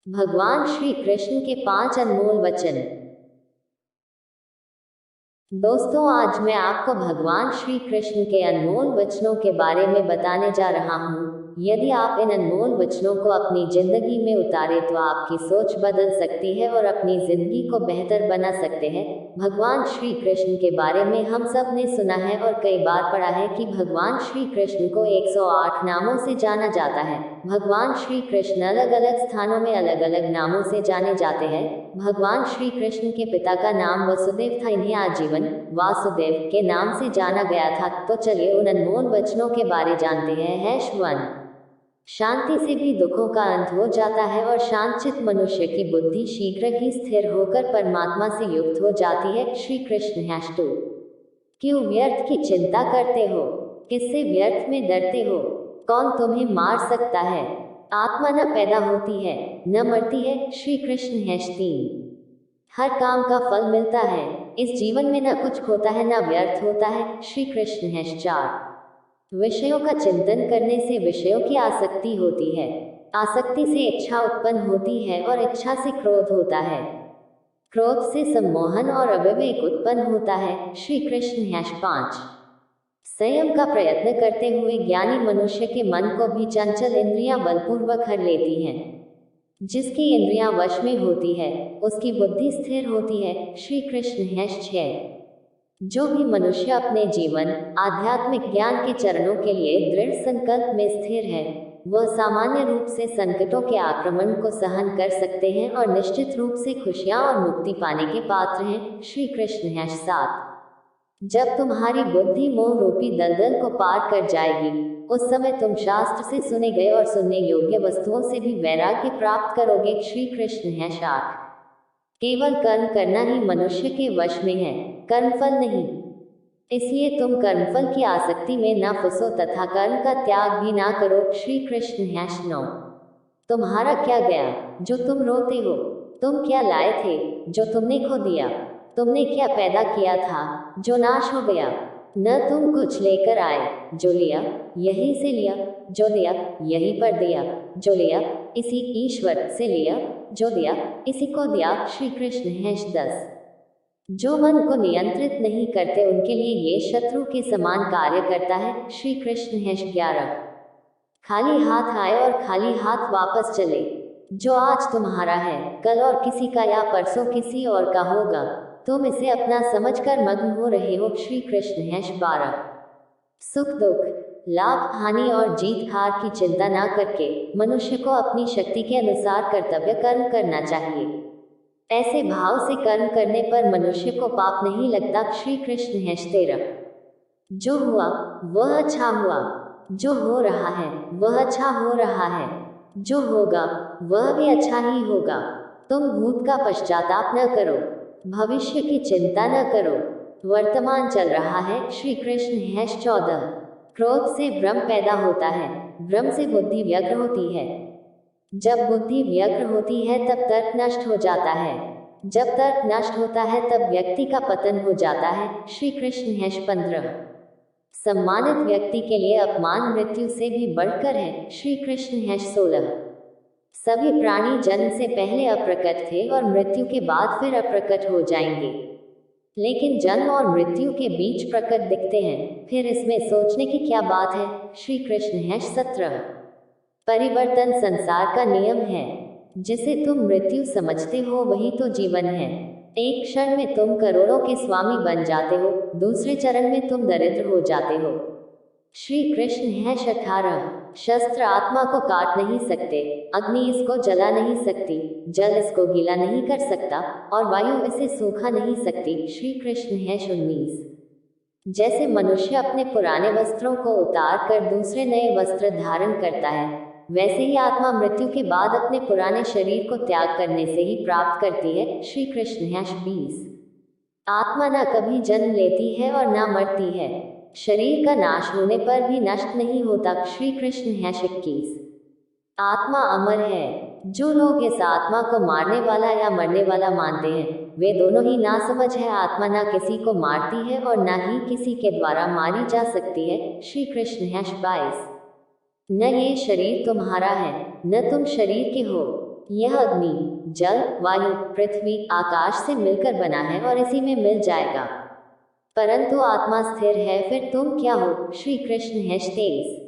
भगवान श्री कृष्ण के 5 अनमोल वचन। दोस्तों, आज मैं आपको भगवान श्री कृष्ण के अनमोल वचनों के बारे में बताने जा रहा हूँ। यदि आप इन अनमोल वचनों को अपनी जिंदगी में उतारे तो आपकी सोच बदल सकती है और अपनी जिंदगी को बेहतर बना सकते हैं। भगवान श्री कृष्ण के बारे में हम सब ने सुना है और कई बार पढ़ा है कि भगवान श्री कृष्ण को 108 नामों से जाना जाता है। भगवान श्री कृष्ण अलग अलग स्थानों में अलग अलग नामों से जाने जाते हैं। भगवान श्री कृष्ण के पिता का नाम वसुदेव था, इन्हें आजीवन वासुदेव के नाम से जाना गया था। तो चलिए उन अनमोल वचनों के बारे जानते हैं। वन, शांति से भी दुखों का अंत हो जाता है और शांतचित मनुष्य की बुद्धि शीघ्र ही स्थिर होकर परमात्मा से युक्त हो जाती है। श्री कृष्ण। टू, क्यों व्यर्थ की चिंता करते हो? किससे व्यर्थ में डरते हो? कौन तुम्हें मार सकता है? आत्मा न पैदा होती है न मरती है। श्री कृष्ण। तीन, हर काम का फल मिलता है। इस जीवन में न कुछ होता है न व्यर्थ होता है। श्री कृष्ण। चार, विषयों का चिंतन करने से विषयों की आसक्ति होती है। आसक्ति से इच्छा उत्पन्न होती है और इच्छा से क्रोध होता है। क्रोध से सम्मोहन और अविवेक उत्पन्न होता है। श्री कृष्ण। पाँच, संयम का प्रयत्न करते हुए ज्ञानी मनुष्य के मन को भी चंचल इंद्रियां बलपूर्वक हर लेती हैं। जिसकी इंद्रियां वश में होती है उसकी बुद्धि स्थिर होती है। श्री कृष्ण। छह, जो भी मनुष्य अपने जीवन आध्यात्मिक ज्ञान के चरणों के लिए दृढ़ संकल्प में स्थिर है वह सामान्य रूप से संकटों के आक्रमण को सहन कर सकते हैं और निश्चित रूप से खुशियां और मुक्ति पाने के पात्र हैं। श्री कृष्ण। सात, जब तुम्हारी बुद्धि मोह रूपी दलदल को पार कर जाएगी उस समय तुम शास्त्र से सुने गए और सुनने योग्य वस्तुओं से भी वैराग्य प्राप्त करोगे। श्री कृष्ण। आठ, केवल कर्म करना ही मनुष्य के वश में है, कर्मफल नहीं। इसलिए तुम कर्मफल की आसक्ति में न फंसो तथा कर्म का त्याग भी ना करो। श्री कृष्ण। नौ, तुम्हारा क्या गया जो तुम रोते हो? तुम क्या लाए थे जो तुमने खो दिया? तुमने क्या पैदा किया था जो नाश हो गया? न तुम कुछ लेकर आए, जो लिया यहीं से लिया, जो दिया यहीं पर दिया, जो लिया इसी ईश्वर से लिया, जो दिया इसी को दिया। श्री कृष्ण। 10, जो मन को नियंत्रित नहीं करते उनके लिए ये शत्रु के समान कार्य करता है। श्री कृष्ण। 11, खाली हाथ आए और खाली हाथ वापस चले। जो आज तुम्हारा है कल और किसी का या परसों किसी और का होगा। तुम इसे अपना समझकर मग्न हो रहे हो। श्री कृष्ण। 12, सुख दुख लाभ हानि और जीत हार की चिंता न करके मनुष्य को अपनी शक्ति के अनुसार कर्तव्य कर्म करना चाहिए। ऐसे भाव से कर्म करने पर मनुष्य को पाप नहीं लगता। श्री कृष्ण। 13, जो हुआ वह अच्छा हुआ, जो हो रहा है वह अच्छा हो रहा है, जो होगा वह भी अच्छा ही होगा। तुम भूत का पश्चाताप न करो, भविष्य की चिंता न करो, वर्तमान चल रहा है। श्री कृष्ण। 14, क्रोध से भ्रम पैदा होता है, भ्रम से बुद्धि व्यग्र होती है। जब बुद्धि व्यग्र होती है तब तर्क नष्ट हो जाता है, जब तर्क नष्ट होता है तब व्यक्ति का पतन हो जाता है। श्री कृष्ण। 15, सम्मानित व्यक्ति के लिए अपमान मृत्यु से भी बढ़कर है। श्री कृष्ण। 16, सभी प्राणी जन्म से पहले अप्रकट थे और मृत्यु के बाद फिर अप्रकट हो जाएंगे, लेकिन जन्म और मृत्यु के बीच प्रकट दिखते हैं। फिर इसमें सोचने की क्या बात है? श्री कृष्ण। 17, परिवर्तन संसार का नियम है। जिसे तुम मृत्यु समझते हो वही तो जीवन है। एक क्षण में तुम करोड़ों के स्वामी बन जाते हो, दूसरे चरण में तुम दरिद्र हो जाते हो। श्री कृष्ण। 18, शस्त्र आत्मा को काट नहीं सकते, अग्नि इसको जला नहीं सकती, जल इसको गीला नहीं कर सकता और वायु इसे सूखा नहीं सकती। श्री कृष्ण। 19, जैसे मनुष्य अपने पुराने वस्त्रों को उतार कर दूसरे नए वस्त्र धारण करता है वैसे ही आत्मा मृत्यु के बाद अपने पुराने शरीर को त्याग करने से ही प्राप्त करती है। श्री कृष्ण। 20, आत्मा न कभी जन्म लेती है और न मरती है, शरीर का नाश होने पर भी नष्ट नहीं होता। श्री कृष्ण। 21, आत्मा अमर है। जो लोग इस आत्मा को मारने वाला या मरने वाला मानते हैं वे दोनों ही नासमझ है। आत्मा न किसी को मारती है और न ही किसी के द्वारा मारी जा सकती है। श्री कृष्ण। 22, न ये शरीर तुम्हारा है न तुम शरीर के हो, यह अग्नि, जल, वायु, पृथ्वी, आकाश से मिलकर बना है और इसी में मिल जाएगा। परंतु आत्मा स्थिर है, फिर तुम क्या हो? श्री कृष्ण _23।